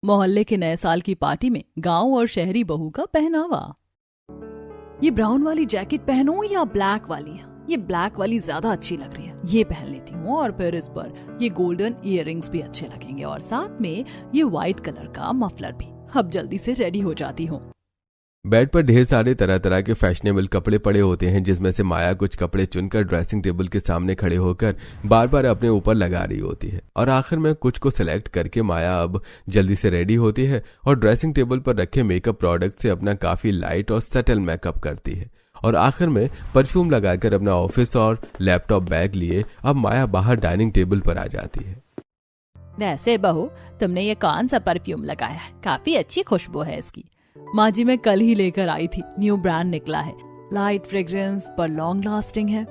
मोहल्ले के नए साल की पार्टी में गांव और शहरी बहू का पहनावा। ये ब्राउन वाली जैकेट पहनूं या ब्लैक वाली? ये ब्लैक वाली ज्यादा अच्छी लग रही है, ये पहन लेती हूँ। और फिर इस पर ये गोल्डन इयररिंग्स भी अच्छे लगेंगे और साथ में ये व्हाइट कलर का मफलर भी। अब जल्दी से रेडी हो जाती हूँ। बेड पर ढेर सारे तरह तरह के फैशनेबल कपड़े पड़े होते हैं, जिसमें से माया कुछ कपड़े चुनकर ड्रेसिंग टेबल के सामने खड़े होकर बार बार अपने ऊपर लगा रही होती है। और आखिर में कुछ को सिलेक्ट करके माया अब जल्दी से रेडी होती है और ड्रेसिंग टेबल पर रखे मेकअप प्रोडक्ट से अपना काफी लाइट और सटल मेकअप करती है। और आखिर में परफ्यूम लगाकर अपना ऑफिस और लैपटॉप बैग लिए अब माया बाहर डाइनिंग टेबल पर आ जाती है। वैसे बहू, तुमने ये कौन सा परफ्यूम लगाया है? काफी अच्छी खुशबू है इसकी। माँ जी मैं कल ही लेकर आई थी, न्यू ब्रांड निकला है, लाइट फ्रेग्रेंस पर लॉन्ग लास्टिंग है।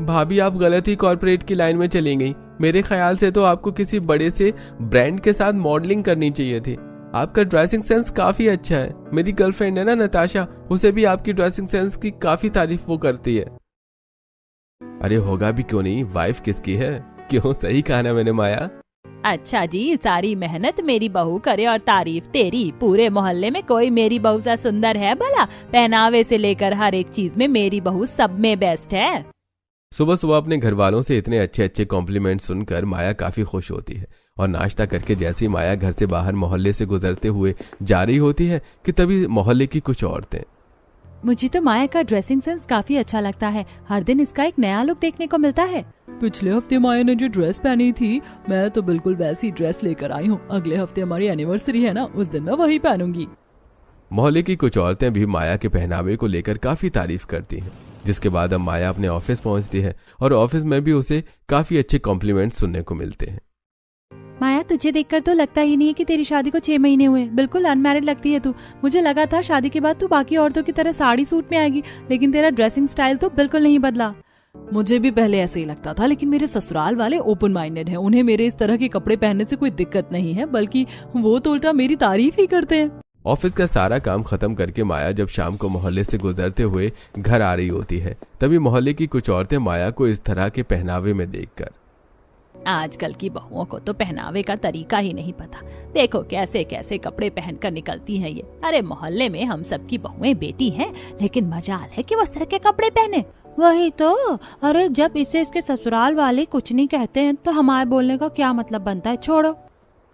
भाभी आप गलत ही कॉर्पोरेट की लाइन में चली गई। मेरे ख्याल से तो आपको किसी बड़े से ब्रांड के साथ मॉडलिंग करनी चाहिए थी। आपका ड्रेसिंग सेंस काफी अच्छा है। मेरी गर्लफ्रेंड है ना नताशा, उसे भी आपकी ड्रेसिंग सेंस की काफी तारीफ वो करती है। अरे होगा भी क्यों नहीं, वाइफ किसकी है? क्यों, सही कहा ना मैंने माया? अच्छा जी, सारी मेहनत मेरी बहू करे और तारीफ तेरी। पूरे मोहल्ले में कोई मेरी बहू सा सुंदर है भला? पहनावे से लेकर हर एक चीज में मेरी बहू सब में बेस्ट है। सुबह सुबह अपने घर वालों से इतने अच्छे अच्छे कॉम्प्लीमेंट सुनकर माया काफी खुश होती है। और नाश्ता करके जैसे ही माया घर से बाहर मोहल्ले से गुजरते हुए जा रही होती है कि तभी मोहल्ले की कुछ औरतें, मुझे तो माया का ड्रेसिंग सेंस काफी अच्छा लगता है। हर दिन इसका एक नया लुक देखने को मिलता है। पिछले हफ्ते माया ने जो ड्रेस पहनी थी, मैं तो बिल्कुल वैसी ड्रेस लेकर आई हूँ। अगले हफ्ते हमारी एनिवर्सरी है ना, उस दिन मैं वही पहनूंगी। मोहल्ले की कुछ औरतें भी माया के पहनावे को लेकर काफी तारीफ करती हैं। जिसके बाद अब माया अपने ऑफिस पहुंचती है और ऑफिस में भी उसे काफी अच्छे कॉम्प्लीमेंट सुनने को मिलते हैं। माया, तुझे देखकर तो लगता ही नहीं है कि तेरी शादी को 6 महीने हुए। बिल्कुल अनमैरिड लगती है तू। मुझे लगा था शादी के बाद तू बाकी औरतों की तरह साड़ी सूट में आएगी, लेकिन तेरा ड्रेसिंग स्टाइल तो बिल्कुल नहीं बदला। मुझे भी पहले ऐसे ही लगता था, लेकिन मेरे ससुराल वाले ओपन माइंडेड हैं। उन्हें मेरे इस तरह के कपड़े पहनने से कोई दिक्कत नहीं है, बल्कि वो तो उल्टा मेरी तारीफ ही करते हैं। ऑफिस का सारा काम खत्म करके माया जब शाम को मोहल्ले से गुजरते हुए घर आ रही होती है, तभी मोहल्ले की कुछ औरतें माया को इस तरह के पहनावे में देखकर, आजकल की बहुओं को तो पहनावे का तरीका ही नहीं पता। देखो कैसे कैसे कपड़े पहनकर निकलती हैं ये। अरे मोहल्ले में हम सबकी बहुएं बेटी हैं, लेकिन मजाल है कि वो इस तरह के कपड़े पहने। वही तो। अरे जब इसे इसके ससुराल वाले कुछ नहीं कहते हैं तो हमारे बोलने का क्या मतलब बनता है? छोड़ो।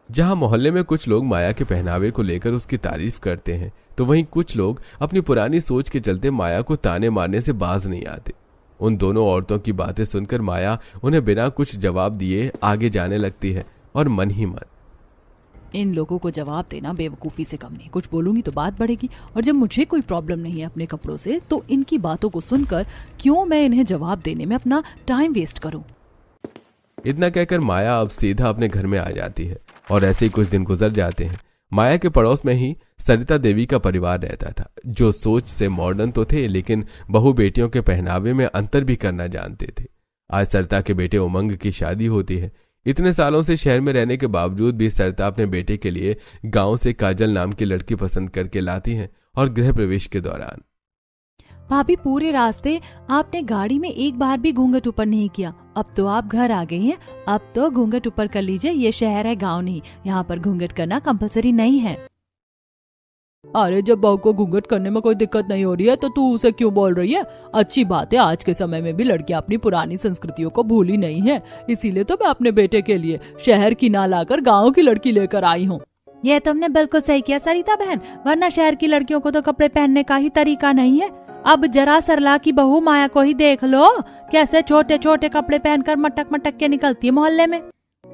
जहां मोहल्ले में कुछ लोग माया के पहनावे को लेकर उसकी तारीफ करते हैं, तो वहीं कुछ लोग अपनी पुरानी सोच के चलते माया को ताने मारने से बाज नहीं आते। उन दोनों औरतों की बातें सुनकर माया उन्हें बिना कुछ जवाब दिए आगे जाने लगती है और मन ही मन, इन लोगों को जवाब देना बेवकूफी से कम नहीं। कुछ बोलूंगी तो बात बढ़ेगी, और जब मुझे कोई प्रॉब्लम नहीं है अपने कपड़ों से, तो इनकी बातों को सुनकर क्यों मैं इन्हें जवाब देने में अपना टाइम वेस्ट करूं। इतना कहकर माया अब सीधा अपने घर में आ जाती है। और ऐसे ही कुछ दिन गुजर जाते हैं। माया के पड़ोस में ही सरिता देवी का परिवार रहता था, जो सोच से मॉडर्न तो थे, लेकिन बहू बेटियों के पहनावे में अंतर भी करना जानते थे। आज सरिता के बेटे उमंग की शादी होती है। इतने सालों से शहर में रहने के बावजूद भी सरिता अपने बेटे के लिए गांव से काजल नाम की लड़की पसंद करके लाती हैं। और गृह प्रवेश के दौरान, भाभी पूरे रास्ते आपने गाड़ी में एक बार भी घूंघट ऊपर नहीं किया। अब तो आप घर आ गई हैं, अब तो घूंघट ऊपर कर लीजिए। ये शहर है, गांव नहीं। यहाँ पर घूंघट करना कंपलसरी नहीं है। अरे जब बहू को घूंघट करने में कोई दिक्कत नहीं हो रही है तो तू उसे क्यों बोल रही है? अच्छी बात है, आज के समय में भी लड़कियां अपनी पुरानी संस्कृतियों को भूली नहीं है। इसीलिए तो मैं अपने बेटे के लिए शहर की ना लाकर गाँव की लड़की लेकर आई हूँ। ये तुमने बिल्कुल सही किया सरिता बहन, वरना शहर की लड़कियों को तो कपड़े पहनने का ही तरीका नहीं है। अब जरा सरला की बहू माया को ही देख लो, कैसे छोटे छोटे कपड़े पहनकर मटक मटक के निकलती है मोहल्ले में।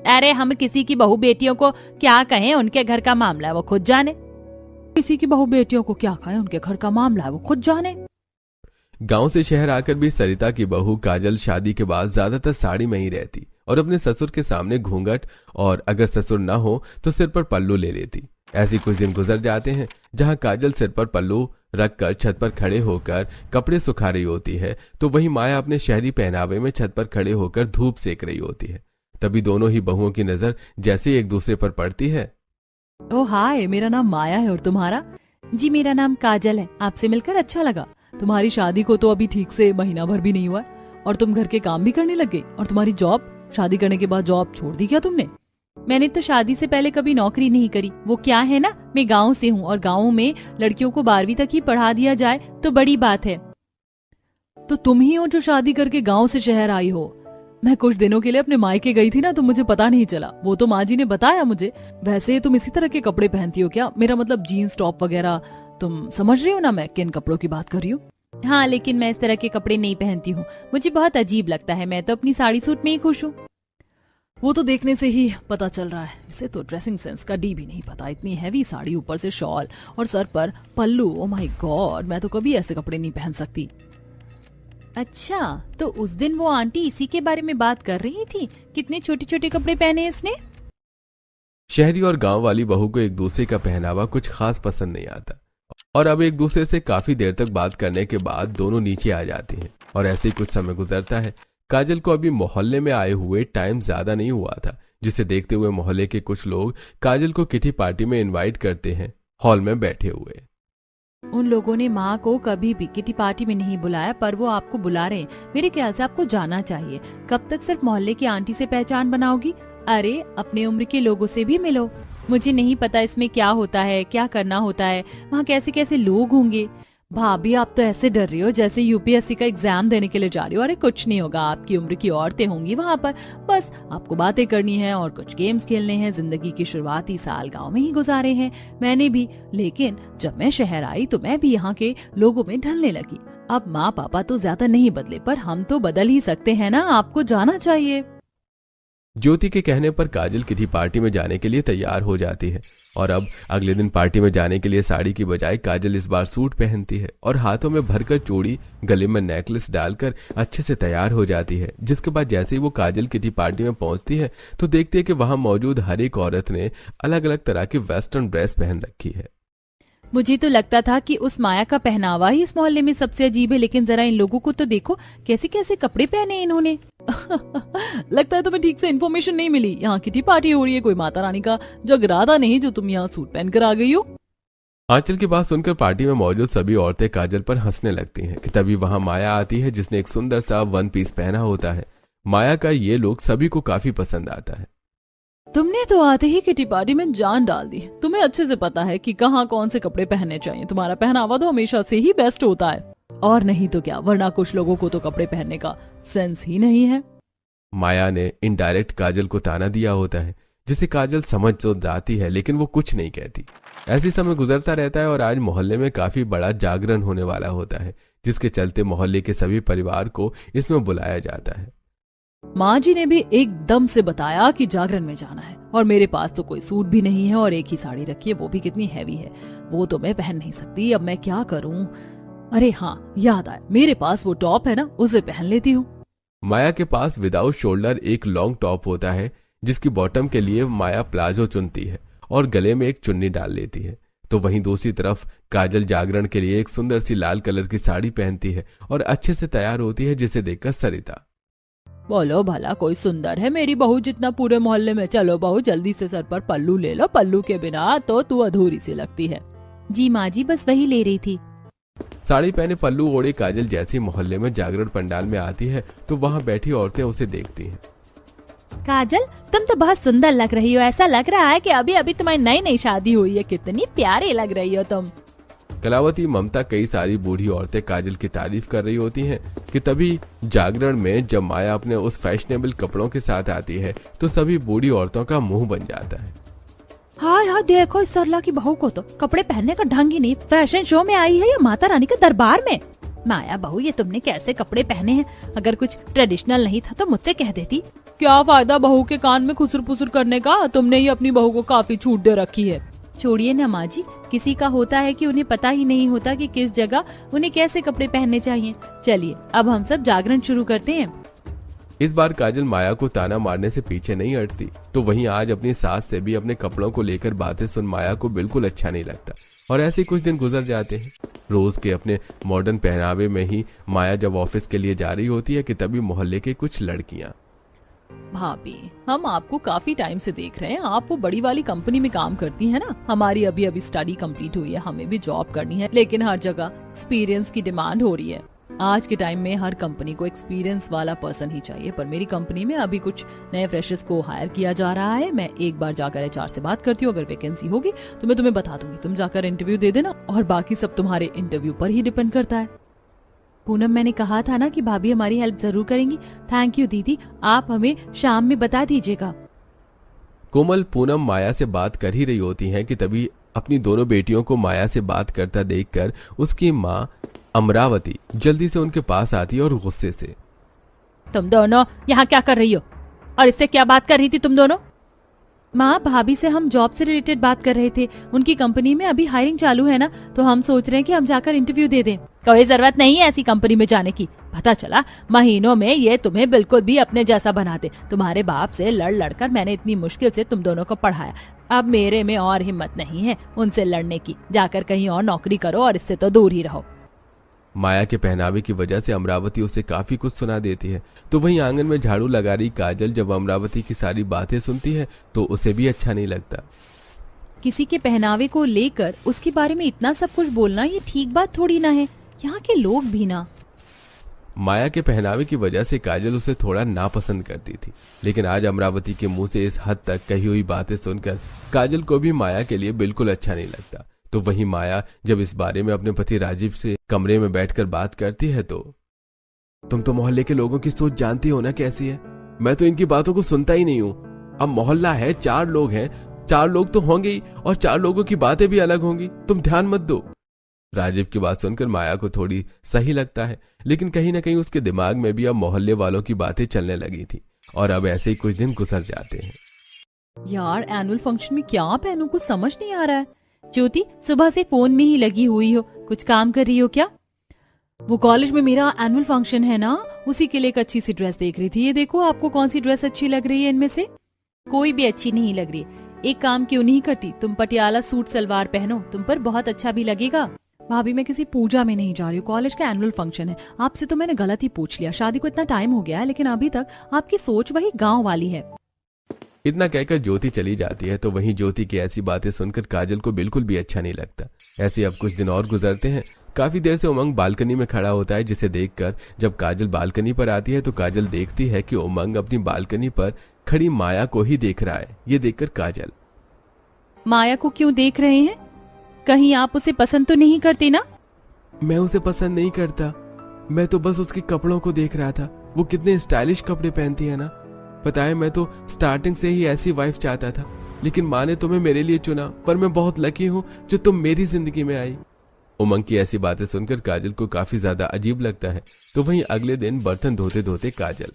अरे हम किसी की बहू बेटियों को क्या कहें, उनके घर का मामला है, वो खुद जाने। किसी की बहू बेटियों को क्या कहें, उनके घर का मामला है, वो खुद जाने। गांव से शहर आकर भी सरिता की बहू काजल शादी के बाद ज्यादातर साड़ी में ही रहती और अपने ससुर के सामने घूंघट, और अगर ससुर न हो तो सिर पर पल्लू ले लेती। ऐसे कुछ दिन गुजर जाते हैं जहां काजल सिर पर पल्लू रखकर छत पर खड़े होकर कपड़े सुखा रही होती है, तो वहीं माया अपने शहरी पहनावे में छत पर खड़े होकर धूप सेक रही होती है। तभी दोनों ही बहुओं की नजर जैसे ही एक दूसरे पर पड़ती है। ओ हाय, मेरा नाम माया है और तुम्हारा? जी मेरा नाम काजल है। आपसे मिलकर अच्छा लगा। तुम्हारी शादी को तो अभी ठीक से महीना भर भी नहीं हुआ और तुम घर के काम भी करने लग गई। और तुम्हारी जॉब, शादी करने के बाद जॉब छोड़ दी क्या तुमने? मैंने तो शादी से पहले कभी नौकरी नहीं करी। वो क्या है ना, मैं गांव से हूँ और गांव में लड़कियों को 12वीं तक ही पढ़ा दिया जाए तो बड़ी बात है। तो तुम ही हो जो शादी करके गांव से शहर आई हो। मैं कुछ दिनों के लिए अपने मायके गई थी ना, तो मुझे पता नहीं चला, वो तो माँ जी ने बताया मुझे। वैसे तुम इसी तरह के कपड़े पहनती हो क्या? मेरा मतलब जीन्स टॉप वगैरह। तुम समझ रही हो ना मैं किन कपड़ों की बात कर रही हूँ? हाँ, लेकिन मैं इस तरह के कपड़े नहीं पहनती हूँ, मुझे बहुत अजीब लगता है। मैं तो अपनी साड़ी सूट में ही खुश हूँ। वो तो देखने से ही पता चल रहा है, इसे तो ड्रेसिंग सेंस का डी भी नहीं पता। इतनी हैवी साड़ी, ऊपर से शॉल और सर पर पल्लू। ओ माय गॉड, मैं तो कभी ऐसे कपड़े नहीं पहन सकती। अच्छा, तो उस दिन वो आंटी इसी के बारे में बात कर रही थी, कितने छोटे छोटे कपड़े पहने इसने। शहरी और गांव वाली बहू को एक दूसरे का पहनावा कुछ खास पसंद नहीं आता और अब एक दूसरे से काफी देर तक बात करने के बाद दोनों नीचे आ जाते हैं और ऐसे ही कुछ समय गुजरता है। काजल को अभी मोहल्ले में आए हुए टाइम ज्यादा नहीं हुआ था, जिसे देखते हुए मोहल्ले के कुछ लोग काजल को किटी पार्टी में इनवाइट करते हैं। हॉल में बैठे हुए उन लोगों ने माँ को कभी भी किटी पार्टी में नहीं बुलाया, पर वो आपको बुला रहे हैं। मेरे ख्याल से आपको जाना चाहिए। कब तक सिर्फ मोहल्ले की आंटी से पहचान बनाओगी? अरे, अपने उम्र के लोगों से भी मिलो। मुझे नहीं पता इसमें क्या होता है, क्या करना होता है, वहाँ कैसे कैसे लोग होंगे। भाभी, आप तो ऐसे डर रही हो जैसे यूपीएससी का एग्जाम देने के लिए जा रही हो। अरे कुछ नहीं होगा, आपकी उम्र की औरतें होंगी वहाँ पर। बस आपको बातें करनी है और कुछ गेम्स खेलने हैं। जिंदगी के शुरुआती साल गांव में ही गुजारे हैं मैंने भी, लेकिन जब मैं शहर आई तो मैं भी यहाँ के लोगों में ढलने लगी। अब माँ पापा तो ज्यादा नहीं बदले, पर हम तो बदल ही सकते हैं ना। आपको जाना चाहिए। ज्योति के कहने पर काजल किटी पार्टी में जाने के लिए तैयार हो जाती है और अब अगले दिन पार्टी में जाने के लिए साड़ी की बजाय काजल इस बार सूट पहनती है और हाथों में भरकर चूड़ी, गले में नेकलेस डालकर अच्छे से तैयार हो जाती है। जिसके बाद जैसे ही वो काजल किटी पार्टी में पहुंचती है तो देखती है कि वहां मौजूद हर एक औरत ने अलग अलग तरह की वेस्टर्न ड्रेस पहन रखी है। मुझे तो लगता था कि उस माया का पहनावा ही इस मोहल्ले में सबसे अजीब है, लेकिन जरा इन लोगों को तो देखो, कैसे कैसे कपड़े पहने इन्होंने। लगता है तुम्हें ठीक से इन्फॉर्मेशन नहीं मिली। यहाँ किटी पार्टी हो रही है, कोई माता रानी का जगराता नहीं जो तुम यहाँ सूट पहनकर आ गई हो। आंचल की बात सुनकर पार्टी में मौजूद सभी औरतें काजल पर हंसने लगती हैं कि तभी वहां माया आती है जिसने एक सुंदर सा वन पीस पहना होता है। माया का ये लुक सभी को काफी पसंद आता है। तुमने तो आते ही किटी पार्टी में जान डाल दी। तुम्हें अच्छे से पता है कि कहाँ कौन से कपड़े पहनने चाहिए। तुम्हारा पहनावा तो हमेशा से ही बेस्ट होता है, और नहीं तो क्या, वरना कुछ लोगों को तो कपड़े पहनने का सेंस ही नहीं है। माया ने इनडायरेक्ट काजल को ताना दिया होता है, जिसे काजल समझ तो जाती है लेकिन वो कुछ नहीं कहती। ऐसी समय गुजरता रहता है और आज मोहल्ले में काफी बड़ा जागरण होने वाला होता है, जिसके चलते मोहल्ले के सभी परिवार को इसमें बुलाया जाता है। माँ जी ने भी एकदम से बताया कि जागरण में जाना है, और मेरे पास तो कोई सूट भी नहीं है और एक ही साड़ी रखी है, वो भी कितनी हैवी है। वो तो मैं पहन नहीं सकती। अब मैं क्या करूं? अरे हाँ, याद आया, मेरे पास वो टॉप है ना, उसे पहन लेती हूँ। माया के पास विदाउट शोल्डर एक लॉन्ग टॉप होता है, जिसकी बॉटम के लिए माया प्लाजो चुनती है और गले में एक चुन्नी डाल लेती है। तो वहीं दूसरी तरफ काजल जागरण के लिए एक सुंदर सी लाल कलर की साड़ी पहनती है और अच्छे से तैयार होती है, जिसे देखकर सरिता, बोलो भला कोई सुंदर है मेरी बहू जितना पूरे मोहल्ले में? चलो बहू, जल्दी से सर पर पल्लू ले लो, पल्लू के बिना तो तू अधूरी सी लगती है। जी माँ जी, बस वही ले रही थी। साड़ी पहने पल्लू ओढ़े काजल जैसे मोहल्ले में जागरण पंडाल में आती है तो वहां बैठी औरतें उसे देखती हैं। काजल, तुम तो बहुत सुंदर लग रही हो। ऐसा लग रहा है कि अभी अभी तुम्हारी नई नई शादी हुई है। कितनी प्यारी लग रही हो तुम। कलावती, ममता, कई सारी बूढ़ी औरतें काजल की तारीफ कर रही होती हैं कि तभी जागरण में जब माया अपने उस फैशनेबल कपड़ों के साथ आती है तो सभी बूढ़ी औरतों का मुंह बन जाता है। हाँ हाँ, देखो इस सरला की बहू को तो कपड़े पहनने का ढंग ही नहीं। फैशन शो में आई है या माता रानी के दरबार में? माया बहू, ये तुमने कैसे कपड़े पहने हैं? अगर कुछ ट्रेडिशनल नहीं था तो मुझसे कह देती। क्या फायदा बहू के कान में खुसर पुसर करने का? तुमने ही अपनी बहू को काफी छूट दे रखी है। छोड़िए ना माँ जी, किसी का होता है कि उन्हें पता ही नहीं होता कि किस जगह उन्हें कैसे कपड़े पहनने चाहिए। चलिए अब हम सब जागरण शुरू करते हैं। इस बार काजल माया को ताना मारने से पीछे नहीं हटती। तो वहीं आज अपनी सास से भी अपने कपड़ों को लेकर बातें सुन माया को बिल्कुल अच्छा नहीं लगता और ऐसे कुछ दिन गुजर जाते हैं। रोज के अपने मॉडर्न पहनावे में ही माया जब ऑफिस के लिए जा रही होती है कि तभी मोहल्ले के कुछ लड़कियां, भाभी, हम आपको काफी टाइम से देख रहे हैं। आप वो बड़ी वाली कंपनी में काम करती हैं ना। हमारी अभी अभी स्टडी कंप्लीट हुई है, हमें भी जॉब करनी है, लेकिन हर जगह एक्सपीरियंस की डिमांड हो रही है। आज के टाइम में हर कंपनी को एक्सपीरियंस वाला पर्सन ही चाहिए, पर मेरी कंपनी में अभी कुछ नए फ्रेशर्स को हायर किया जा रहा है। मैं एक बार जाकर एचआर से बात करती हूँ, अगर वैकेंसी होगी तो मैं तुम्हें बता दूंगी, तुम जाकर इंटरव्यू दे देना और बाकी सब तुम्हारे इंटरव्यू पर ही डिपेंड करता है। पूनम, मैंने कहा था ना कि भाभी हमारी हेल्प जरूर करेंगी। थैंक यू दीदी, आप हमें शाम में बता दीजिएगा। कोमल पूनम माया से बात कर ही रही होती हैं कि तभी अपनी दोनों बेटियों को माया से बात करता देखकर उसकी माँ अमरावती जल्दी से उनके पास आती है और गुस्से से, तुम दोनों यहाँ क्या कर रही हो और इससे क्या बात कर रही थी तुम दोनों? माँ, भाभी से हम जॉब से रिलेटेड बात कर रहे थे। उनकी कंपनी में अभी हायरिंग चालू है ना, तो हम सोच रहे हैं कि हम जाकर इंटरव्यू दे दें। कोई जरूरत नहीं है ऐसी कंपनी में जाने की। पता चला महीनों में ये तुम्हें बिल्कुल भी अपने जैसा बना दे। तुम्हारे बाप से लड़ लड़कर मैंने इतनी मुश्किल से तुम दोनों को पढ़ाया, अब मेरे में और हिम्मत नहीं है उनसे लड़ने की। जाकर कहीं और नौकरी करो और इससे तो दूर ही रहो। माया के पहनावे की वजह से अमरावती उसे काफी कुछ सुना देती है। तो वहीं आंगन में झाड़ू लगा रही काजल जब अमरावती की सारी बातें सुनती है तो उसे भी अच्छा नहीं लगता। किसी के पहनावे को लेकर उसके बारे में इतना सब कुछ बोलना ये ठीक बात थोड़ी ना है। यहाँ के लोग भी ना। माया के पहनावे की वजह से काजल उसे थोड़ा नापसंद करती थी, लेकिन आज अमरावती के मुंह से इस हद तक कही हुई बातें सुनकर काजल को भी माया के लिए बिल्कुल अच्छा नहीं लगता। तो वहीं माया जब इस बारे में अपने पति राजीव से कमरे में बैठकर बात करती है तो, तुम तो मोहल्ले के लोगों की सोच जानती हो ना कैसी है। मैं तो इनकी बातों को सुनता ही नहीं हूँ। अब मोहल्ला है, 4 लोग हैं, 4 लोग तो होंगे ही और 4 लोगों की बातें भी अलग होंगी। तुम ध्यान मत दो। राजीव की बात सुनकर माया को थोड़ी सही लगता है, लेकिन कहीं ना कहीं उसके दिमाग में भी अब मोहल्ले वालों की बातें चलने लगी थी और अब ऐसे ही कुछ दिन गुजर जाते हैं। यार, एनुअल फंक्शन में क्या पहनूं कुछ समझ नहीं आ रहा है। ज्योति, सुबह से फोन में ही लगी हुई हो, कुछ काम कर रही हो क्या? वो कॉलेज में मेरा एनुअल फंक्शन है ना, उसी के लिए एक अच्छी सी ड्रेस देख रही थी। ये देखो, आपको कौन सी ड्रेस अच्छी लग रही है इनमें से? कोई भी अच्छी नहीं लग रही। एक काम क्यों नहीं करती, तुम पटियाला सूट सलवार पहनो, तुम पर बहुत अच्छा भी लगेगा। भाभी, मैं किसी पूजा में नहीं जा रही हूँ, कॉलेज का एनुअल फंक्शन है। आपसे तो मैंने गलत ही पूछ लिया। शादी को इतना टाइम हो गया है, लेकिन अभी तक आपकी सोच वही गाँव वाली है। इतना कहकर ज्योति चली जाती है। तो वहीं ज्योति की ऐसी बातें सुनकर काजल को बिल्कुल भी अच्छा नहीं लगता। ऐसे अब कुछ दिन और गुजरते हैं। काफी देर से उमंग बालकनी में खड़ा होता है, जिसे देखकर जब काजल बालकनी पर आती है तो काजल देखती है कि उमंग अपनी बालकनी पर खड़ी माया को ही देख रहा है। ये देखकर काजल, माया को क्यों देख रहे हैं? कहीं आप उसे पसंद तो नहीं करते ना? मैं उसे पसंद नहीं करता, मैं तो बस उसके कपड़ों को देख रहा था। वो कितने स्टाइलिश कपड़े पहनती है ना। पता है, मैं तो स्टार्टिंग से ही ऐसी वाइफ चाहता था, लेकिन माँ ने तुम्हें मेरे लिए चुना। पर मैं बहुत लकी हूँ जो तुम मेरी जिंदगी में आई। उमंग की ऐसी बातें सुनकर काजल को काफी ज्यादा अजीब लगता है। तो वहीं अगले दिन बर्तन धोते धोते काजल,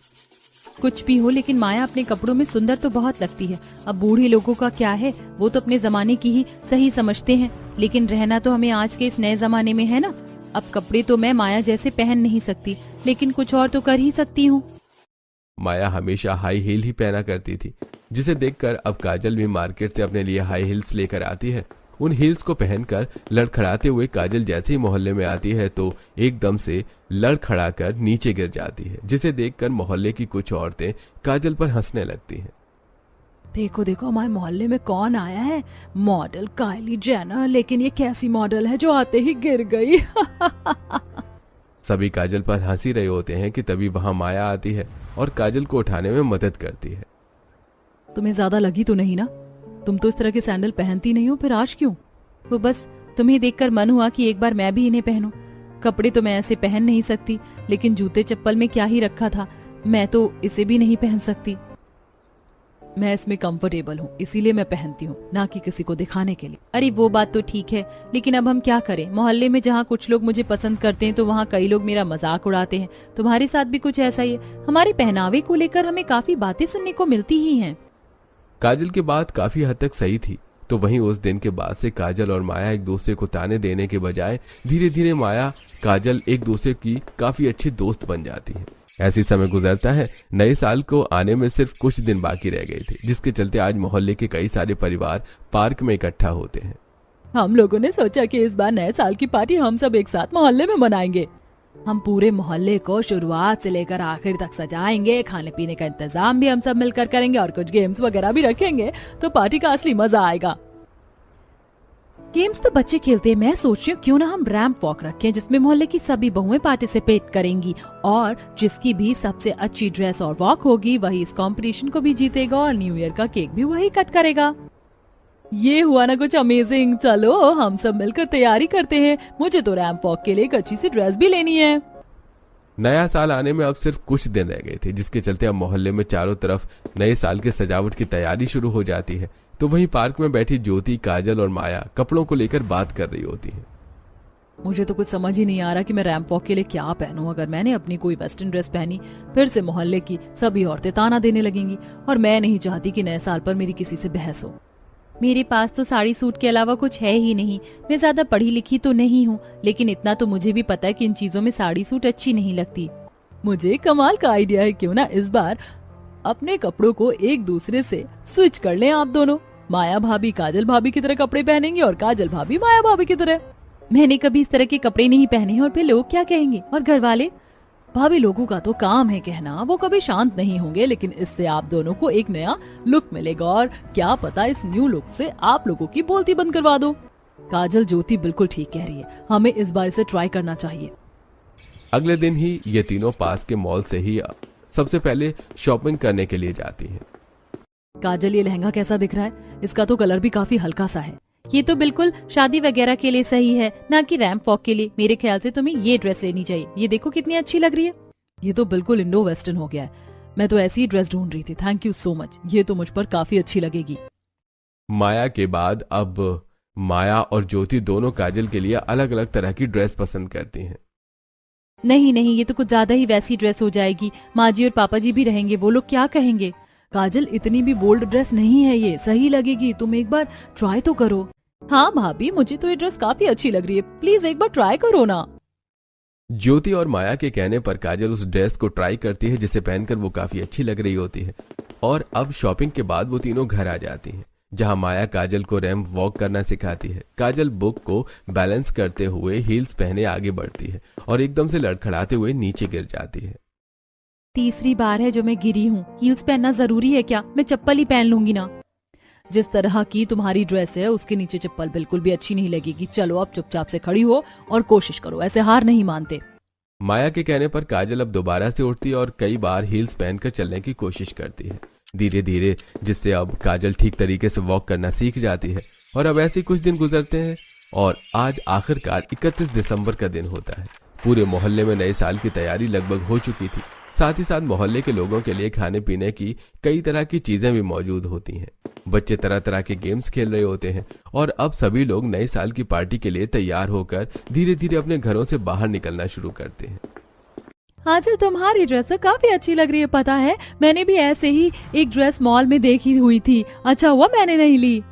कुछ भी हो, लेकिन माया अपने कपड़ों में सुंदर तो बहुत लगती है। अब बूढ़े लोगों का क्या है, वो तो अपने जमाने की ही सही समझते हैं, लेकिन रहना तो हमें आज के इस नए जमाने में है ना। अब कपड़े तो मैं माया जैसे पहन नहीं सकती, लेकिन कुछ और तो कर ही सकती हूँ। माया हमेशा हाई हील ही पहना करती थी, जिसे देखकर अब काजल भी मार्केट से अपने लिए हाई हील्स लेकर आती है। उन हील्स को पहनकर लड़खड़ाते हुए काजल जैसे ही मोहल्ले में आती है तो एकदम से लड़खड़ाकर नीचे गिर जाती है, जिसे देखकर मोहल्ले की कुछ औरतें काजल पर हंसने लगती हैं। देखो देखो, हमारे मोहल्ले में कौन आया है, मॉडल काइली जेनर। लेकिन ये कैसी मॉडल है जो आते ही गिर गई। सभी काजल पर हंसी रहे होते हैं कि तभी वहां माया आती है और काजल को उठाने में मदद करती है। तुम्हें ज्यादा लगी तो नहीं ना? तुम तो इस तरह के सैंडल पहनती नहीं हो, फिर आज क्यों? वो बस तुम्हें देखकर मन हुआ कि एक बार मैं भी इन्हें पहनूं। कपड़े तो मैं ऐसे पहन नहीं सकती, लेकिन जूते चप्पल में क्या ही रखा था, मैं तो इसे भी नहीं पहन सकती। मैं इसमें कंफर्टेबल हूँ, इसीलिए मैं पहनती हूँ, ना कि किसी को दिखाने के लिए। अरे वो बात तो ठीक है, लेकिन अब हम क्या करें? मोहल्ले में जहाँ कुछ लोग मुझे पसंद करते हैं तो वहाँ कई लोग मेरा मजाक उड़ाते हैं। तुम्हारे साथ भी कुछ ऐसा ही है। हमारे पहनावे को लेकर हमें काफी बातें सुनने को मिलती ही हैं। काजल की बात काफी हद तक सही थी। तो वहीं उस दिन के बाद से काजल और माया एक दूसरे को ताने देने के बजाय धीरे धीरे माया काजल एक दूसरे की काफी अच्छी दोस्त बन जाती है। ऐसी समय गुजरता है। नए साल को आने में सिर्फ कुछ दिन बाकी रह गए थे, जिसके चलते आज मोहल्ले के कई सारे परिवार पार्क में इकट्ठा होते हैं। हम लोगों ने सोचा कि इस बार नए साल की पार्टी हम सब एक साथ मोहल्ले में मनाएंगे। हम पूरे मोहल्ले को शुरुआत से लेकर आखिर तक सजाएंगे, खाने पीने का इंतजाम भी हम सब मिलकर करेंगे और कुछ गेम्स वगैरह भी रखेंगे, तो पार्टी का असली मजा आएगा। गेम्स तो बच्चे खेलते हैं, मैं सोच रही हूँ क्यों ना हम रैंप वॉक रखें जिसमें मोहल्ले की सभी बहुएं पार्टिसिपेट करेंगी और जिसकी भी सबसे अच्छी ड्रेस और वॉक होगी वही इस कंपटीशन को भी जीतेगा और न्यू ईयर का केक भी वही कट करेगा। ये हुआ ना कुछ अमेजिंग। चलो हम सब मिलकर तैयारी करते हैं, मुझे तो रैंप वॉक के लिए एक अच्छी सी ड्रेस भी लेनी है। नया साल आने में अब सिर्फ कुछ दिन रह गए थे, जिसके चलते अब मोहल्ले में चारों तरफ नए साल के सजावट की तैयारी शुरू हो जाती है। तो वहीं पार्क में बैठी ज्योति, काजल और माया कपड़ों को लेकर बात कर रही होती हैं। मुझे तो कुछ समझ ही नहीं आ रहा कि मैं रैंप वॉक के लिए क्या पहनूं। अगर मैंने अपनी कोई वेस्टर्न ड्रेस पहनी फिर से मोहल्ले की सभी औरतें ताना देने लगेंगी और मैं नहीं चाहती कि नए साल पर मेरी किसी से बहस हो। मेरे पास तो साड़ी सूट के अलावा कुछ है ही नहीं। मैं ज्यादा पढ़ी लिखी तो नहीं हूँ, लेकिन इतना तो मुझे भी पता है कि इन चीजों में साड़ी सूट अच्छी नहीं लगती। मुझे कमाल का आइडिया है, क्यों ना इस बार अपने कपड़ों को एक दूसरे से स्विच कर लें आप दोनों। माया भाभी काजल भाभी की तरह कपड़े पहनेंगी और काजल भाभी माया भाभी की तरह। मैंने कभी इस तरह के कपड़े नहीं पहने हैं और फिर लोग क्या कहेंगे, और घर वाले। भाभी लोगों का तो काम है कहना, वो कभी शांत नहीं होंगे, लेकिन इससे आप दोनों को एक नया लुक मिलेगा और क्या पता इस न्यू लुक से आप लोगों की बोलती बंद करवा दो। काजल ज्योति बिल्कुल ठीक कह रही है, हमें इस बार इसे ट्राई करना चाहिए। अगले दिन ही ये तीनों पास के मॉल से ही सबसे पहले शॉपिंग करने के लिए जाती हैं। काजल, ये लहंगा कैसा दिख रहा है? इसका तो कलर भी काफी हल्का सा है। ये तो बिल्कुल शादी वगैरह के लिए सही है, ना कि रैंप वॉक के लिए। मेरे ख्याल से तुम्हें ये ड्रेस लेनी चाहिए। ये देखो कितनी अच्छी लग रही है। ये तो बिल्कुल इंडो वेस्टर्न हो गया है। मैं तो ऐसी ही ड्रेस ढूंढ रही थी। थैंक यू सो मच, ये तो मुझ पर काफी अच्छी लगेगी। माया के बाद अब माया और ज्योति दोनों काजल के लिए अलग अलग तरह की ड्रेस पसंद करती हैं। नहीं नहीं, ये तो कुछ ज्यादा ही वैसी ड्रेस हो जाएगी। माँ जी और पापा जी भी रहेंगे, वो लोग क्या कहेंगे? काजल, इतनी भी बोल्ड ड्रेस नहीं है, ये सही लगेगी, तुम एक बार ट्राई तो करो। हाँ भाभी, मुझे तो ये ड्रेस काफी अच्छी लग रही है, प्लीज एक बार ट्राई करो ना। ज्योति और माया के कहने पर काजल उस ड्रेस को ट्राई करती है जिसे पहनकर वो काफी अच्छी लग रही होती है। और अब शॉपिंग के बाद वो तीनों घर आ जाती हैं, जहां माया काजल को रैंप वॉक करना सिखाती है। काजल बुक को बैलेंस करते हुए हील्स पहने आगे बढ़ती है और एकदम से लड़खड़ाते हुए नीचे गिर जाती है। तीसरी बार है जो मैं गिरी हूँ। हील्स पहनना जरूरी है क्या? मैं चप्पल ही पहन लूंगी ना। जिस तरह की तुम्हारी ड्रेस है उसके नीचे चप्पल बिल्कुल भी अच्छी नहीं लगेगी। चलो अब चुपचाप से खड़ी हो और कोशिश करो, ऐसे हार नहीं मानते। माया के कहने पर काजल अब दोबारा से उठती है और कई बार हील्स पहनकर चलने की कोशिश करती है, धीरे धीरे, जिससे अब काजल ठीक तरीके से वॉक करना सीख जाती है। और अब ऐसे कुछ दिन गुजरते हैं और आज आखिरकार 31 दिसंबर का दिन होता है। पूरे मोहल्ले में नए साल की तैयारी लगभग हो चुकी थी। साथ ही साथ मोहल्ले के लोगों के लिए खाने पीने की कई तरह की चीजें भी मौजूद होती हैं। बच्चे तरह तरह के गेम्स खेल रहे होते हैं और अब सभी लोग नए साल की पार्टी के लिए तैयार होकर धीरे धीरे अपने घरों से बाहर निकलना शुरू करते हैं। आजल, तुम्हारी ड्रेस तो काफी अच्छी लग रही है। पता है, मैंने भी ऐसे ही एक ड्रेस मॉल में देखी हुई थी। अच्छा हुआ मैंने नहीं ली।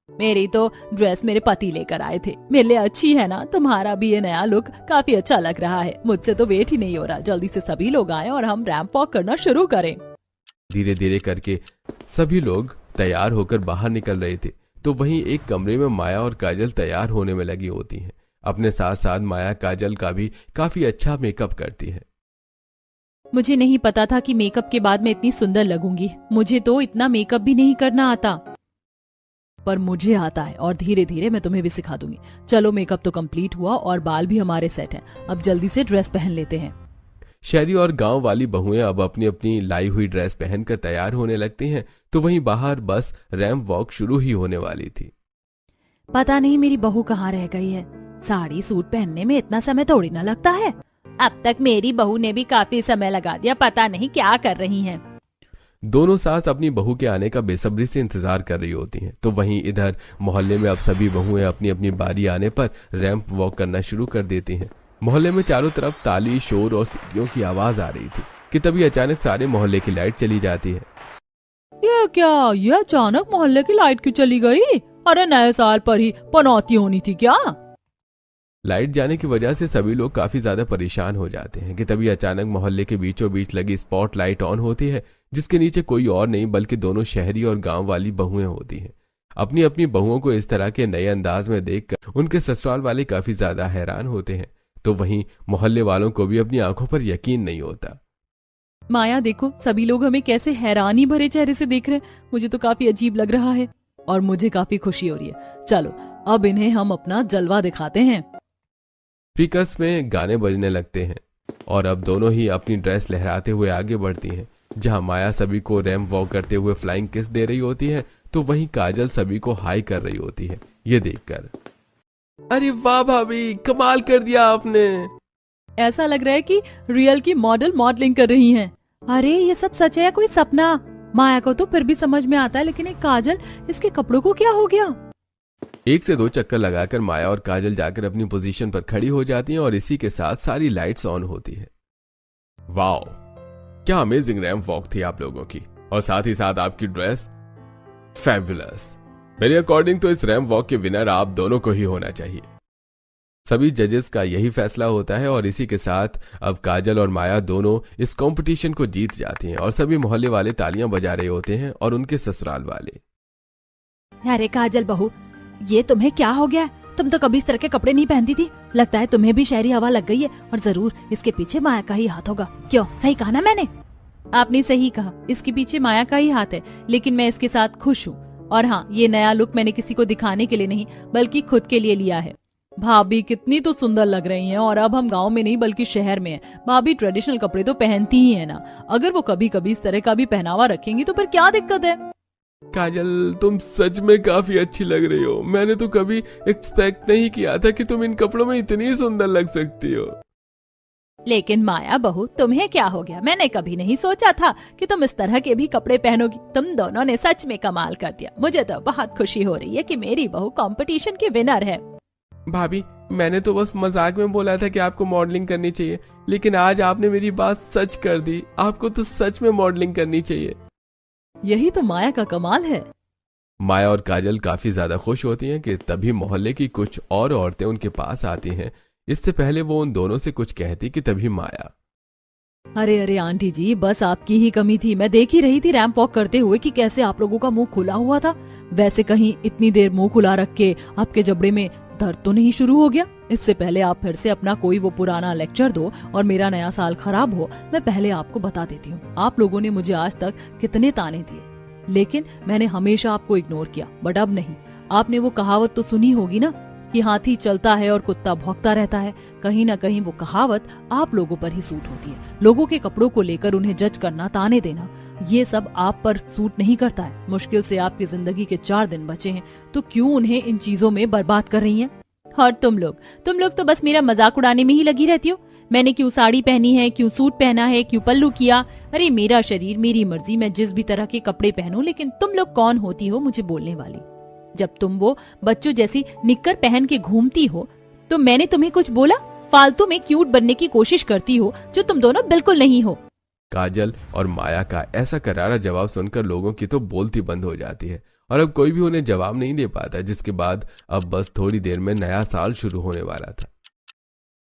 मेरी तो ड्रेस मेरे पति लेकर आए थे। मेरे लिए अच्छी है ना? तुम्हारा भी ये नया लुक काफी अच्छा लग रहा है। मुझसे तो वेट ही नहीं हो रहा, जल्दी से सभी लोग आए और हम रैंप वॉक करना शुरू करें। धीरे धीरे करके सभी लोग तैयार होकर बाहर निकल रहे थे। तो वहीं एक कमरे में माया और काजल तैयार होने में लगी होती हैं। अपने साथ साथ माया काजल का भी काफी अच्छा मेकअप करती है। मुझे नहीं पता था कि मेकअप के बाद मैं इतनी सुंदर लगूंगी। मुझे तो इतना मेकअप भी नहीं करना आता, पर मुझे आता है और धीरे धीरे मैं तुम्हें भी सिखा दूंगी। चलो, मेकअप तो कंप्लीट हुआ और बाल भी हमारे सेट हैं। अब जल्दी से ड्रेस पहन लेते हैं। शहरी और गांव वाली बहुएं अब अपनी अपनी लाई हुई ड्रेस पहनकर तैयार होने लगती हैं। तो वहीं बाहर बस रैंप वॉक शुरू ही होने वाली थी। पता नहीं मेरी बहू कहाँ रह गई है। साड़ी सूट पहनने में इतना समय थोड़ी ना लगता है। अब तक मेरी बहू ने भी काफी समय लगा दिया, पता नहीं क्या कर रही हैं। दोनों सास अपनी बहू के आने का बेसब्री से इंतजार कर रही होती हैं। तो वहीं इधर मोहल्ले में अब सभी बहुएं अपनी अपनी बारी आने पर रैंप वॉक करना शुरू कर देती हैं। मोहल्ले में चारों तरफ ताली, शोर और सीटियों की आवाज आ रही थी कि तभी अचानक सारे मोहल्ले की लाइट चली जाती है। ये क्या? ये अचानक मोहल्ले की लाइट क्यों चली गई? अरे नए साल पर ही पनौती होनी थी क्या? लाइट जाने की वजह से सभी लोग काफी ज्यादा परेशान हो जाते हैं कि तभी अचानक मोहल्ले के बीचों बीच लगी स्पॉट लाइट ऑन होती है, जिसके नीचे कोई और नहीं बल्कि दोनों शहरी और गांव वाली बहुएं होती हैं। अपनी अपनी बहुओं को इस तरह के नए अंदाज में देखकर उनके ससुराल वाले काफी ज्यादा हैरान होते हैं। तो वहीं मोहल्ले वालों को भी अपनी आंखों पर यकीन नहीं होता। माया देखो, सभी लोग हमें कैसे हैरानी भरे चेहरे से देख रहे हैं। मुझे तो काफी अजीब लग रहा है। और मुझे काफी खुशी हो रही है। चलो अब इन्हें हम अपना जलवा दिखाते हैं। स्पीकर्स में गाने बजने लगते हैं और अब दोनों ही अपनी ड्रेस लहराते हुए आगे बढ़ती हैं। जहां माया सभी को रैंप वॉक करते हुए फ्लाइंग किस दे रही होती है तो वहीं काजल सभी को हाई कर रही होती है। ये देखकर अरे वाह भाभी, कमाल कर दिया आपने। ऐसा लग रहा है कि रियल की मॉडल मॉडलिंग कर रही हैं। अरे ये सब सच है या कोई सपना? माया को तो फिर भी समझ में आता है, लेकिन एक काजल, इसके कपड़ों को क्या हो गया? 1 से 2 चक्कर लगाकर माया और काजल जाकर अपनी पोजीशन पर खड़ी हो जाती हैं और इसी के साथ सारी लाइट्स ऑन होती है। वाओ, क्या अमेजिंग रैंप वॉक थी आप लोगों की, और साथ ही साथ आपकी ड्रेस फैबुलस। मेरे अकॉर्डिंग तो इस रैंप वॉक के विनर आप दोनों को ही होना चाहिए। सभी जजेस का यही फैसला होता है और इसी के साथ अब काजल और माया दोनों इस कंपटीशन को जीत जाती हैं और सभी मोहल्ले वाले तालियां बजा रहे होते हैं और उनके ससुराल वाले। अरे काजल बहू, ये तुम्हें क्या हो गया? तुम तो कभी इस तरह के कपड़े नहीं पहनती थी। लगता है तुम्हें भी शहरी हवा लग गई है, और जरूर इसके पीछे माया का ही हाथ होगा। क्यों, सही कहा ना मैंने? आपने सही कहा, इसके पीछे माया का ही हाथ है, लेकिन मैं इसके साथ खुश हूँ। और हाँ, ये नया लुक मैंने किसी को दिखाने के लिए नहीं बल्कि खुद के लिए लिया है। भाभी कितनी तो सुंदर लग रही हैं, और अब हम गांव में नहीं बल्कि शहर में हैं। भाभी ट्रेडिशनल कपड़े तो पहनती ही है ना। अगर वो कभी कभी इस तरह का भी पहनावा रखेंगी तो फिर क्या दिक्कत है? काजल, तुम सच में काफी अच्छी लग रही हो। मैंने तो कभी एक्सपेक्ट नहीं किया था कि तुम इन कपड़ों में इतनी सुंदर लग सकती हो। लेकिन माया बहू, तुम्हें क्या हो गया? मैंने कभी नहीं सोचा था कि तुम इस तरह के भी कपड़े पहनोगी। तुम दोनों ने सच में कमाल कर दिया। मुझे तो बहुत खुशी हो रही है कि मेरी बहू कंपटीशन की विनर है। भाभी, मैंने तो बस मजाक में बोला था कि आपको मॉडलिंग करनी चाहिए, लेकिन आज आपने मेरी बात सच कर दी। आपको तो सच में मॉडलिंग करनी चाहिए। यही तो माया का कमाल है। माया और काजल काफी ज्यादा खुश होती हैं कि तभी मोहल्ले की कुछ और औरतें उनके पास आती हैं। इससे पहले वो उन दोनों से कुछ कहती कि तभी माया, अरे अरे आंटी जी, बस आपकी ही कमी थी। मैं देख ही रही थी रैंप वॉक करते हुए कि कैसे आप लोगों का मुंह खुला हुआ था। वैसे कहीं इतनी देर मुंह खुला रख के आपके जबड़े में दर्द तो नहीं शुरू हो गया? इससे पहले आप फिर से अपना कोई वो पुराना लेक्चर दो और मेरा नया साल खराब हो, मैं पहले आपको बता देती हूँ। आप लोगों ने मुझे आज तक कितने ताने दिए, लेकिन मैंने हमेशा आपको इग्नोर किया। बट अब नहीं। आपने वो कहावत तो सुनी होगी ना कि हाथी चलता है और कुत्ता भौंकता रहता है। कहीं ना कहीं वो कहावत आप लोगों पर ही सूट होती है। लोगों के कपड़ों को लेकर उन्हें जज करना, ताने देना, ये सब आप पर सूट नहीं करता है। मुश्किल से आपकी जिंदगी के 4 दिन बचे हैं, तो क्यों उन्हें इन चीजों में बर्बाद कर रही हैं? और तुम लोग तो बस मेरा मजाक उड़ाने में ही लगी रहती हो। मैंने क्यों साड़ी पहनी है, क्यों सूट पहना है, क्यों पल्लू किया? अरे मेरा शरीर, मेरी मर्जी, मैं जिस भी तरह के कपड़े पहनूं। लेकिन तुम लोग कौन होती हो मुझे बोलने वाली? जब तुम वो बच्चों जैसी निक्कर पहन के घूमती हो तो मैंने तुम्हें कुछ बोला? फालतू में क्यूट बनने की कोशिश करती हो, जो तुम दोनों बिल्कुल नहीं हो। काजल और माया का ऐसा करारा जवाब सुनकर लोगों की तो बोलती बंद हो जाती है और अब कोई भी उन्हें जवाब नहीं दे पाता, जिसके बाद अब बस थोड़ी देर में नया साल शुरू होने वाला था।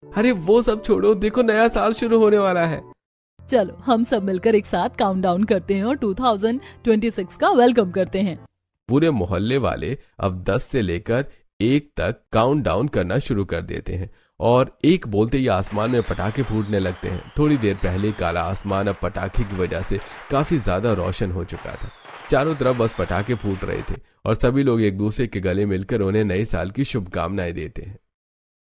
अरे वो सब छोड़ो, देखो नया साल शुरू होने वाला है। चलो हम सब मिलकर एक साथ काउंटडाउन करते हैं और 2026 का वेलकम करते हैं। पूरे मोहल्ले वाले अब 10 से लेकर 1 तक काउंटडाउन करना शुरू कर देते हैं और 1 बोलते ही आसमान में पटाखे फूटने लगते हैं। थोड़ी देर पहले काला आसमान अब पटाखे की वजह से काफी ज्यादा रोशन हो चुका था। चारों तरफ बस पटाखे फूट रहे थे और सभी लोग एक दूसरे के गले मिलकर उन्हें नए साल की शुभकामनाएं देते हैं।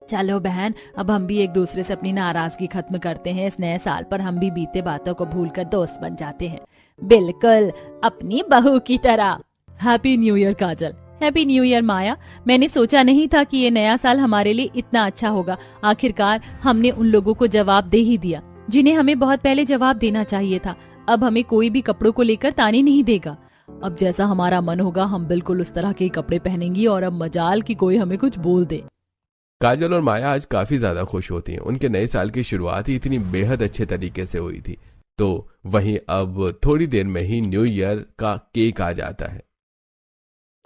चलो बहन, अब हम भी एक दूसरे से अपनी नाराजगी खत्म करते हैं। इस नए साल पर हम भी बीते बातों को भूलकर दोस्त बन जाते हैं, बिल्कुल अपनी बहू की तरह। हैप्पी न्यू ईयर काजल। हैप्पी न्यू ईयर माया। मैंने सोचा नहीं था कि ये नया साल हमारे लिए इतना अच्छा होगा। आखिरकार हमने उन लोगों को जवाब दे ही दिया जिन्हें हमें बहुत पहले जवाब देना चाहिए था। अब हमें कोई भी कपड़ों को लेकर ताने नहीं देगा। अब जैसा हमारा मन होगा हम बिल्कुल उस तरह के कपड़े पहनेंगी और अब मजाल कि कोई हमें कुछ बोल दे। काजल और माया आज काफी ज्यादा खुश होती हैं। उनके नए साल की शुरुआत ही इतनी बेहद अच्छे तरीके से हुई थी। तो वहीं अब थोड़ी देर में ही न्यू ईयर का केक आ जाता है।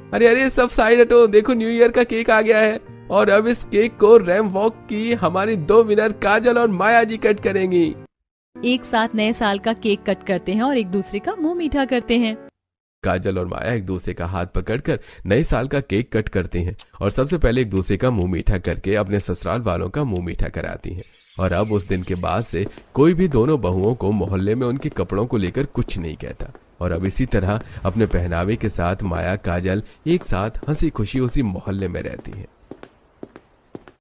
अरे अरे सब साइड हटो, देखो न्यू ईयर का केक आ गया है और अब इस केक को रैंप वॉक की हमारी 2 विनर काजल और माया जी कट करेंगी। एक साथ नए साल का केक कट करते हैं और एक दूसरे का मुंह मीठा करते हैं। काजल और माया एक दूसरे का हाथ पकड़कर नए साल का केक कट करते हैं और सबसे पहले एक दूसरे का मुंह मीठा करके अपने ससुराल वालों का मुंह मीठा कराती हैं। और अब उस दिन के बाद से कोई भी दोनों बहुओं को मोहल्ले में उनके कपड़ों को लेकर कुछ नहीं कहता और अब इसी तरह अपने पहनावे के साथ माया काजल एक साथ हंसी खुशी उसी मोहल्ले में रहती हैं।